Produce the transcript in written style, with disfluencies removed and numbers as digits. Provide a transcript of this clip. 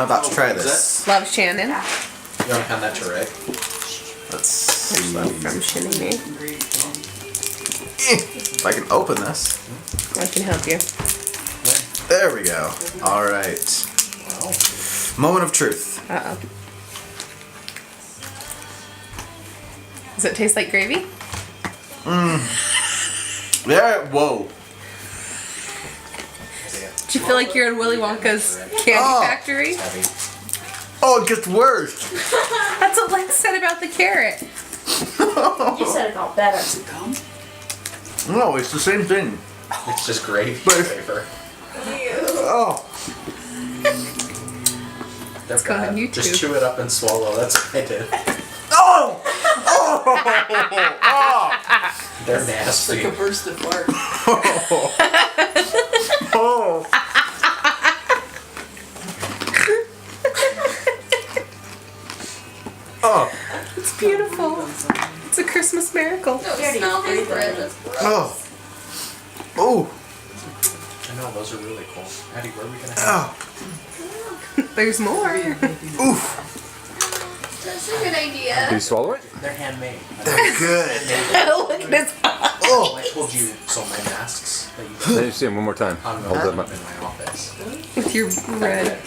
about to try this. Love Shannon. You want to hand that to Ray? Let's see. From Shinny. If I can open this. I can help you. There we go. All right. Wow. Moment of truth. Uh-oh. Does it taste like gravy? Yeah. Whoa. Do you feel like you're in Willy Wonka's candy factory? Heavy. Oh, it gets worse. That's what Lex said about the carrot. You said it got better. No, it's the same thing. It's just gravy But- flavor. Oh. They're go on bad. YouTube. Just chew it up and swallow. That's what I did. Oh. Oh. They're It's nasty. like a burst of fart. Oh. Oh. It's beautiful. It's a Christmas miracle. Smell his bread. That's gross. Oh. Oh. I know, those are really cool. Addie, where are we going to have Oh. There's more. Oof. That's a good idea. Do you swallow it? They're handmade. They're good. Look at his Oh. I told you, so my masks that you Let me see them one more time. hung Hold them up up. in my office. with your red.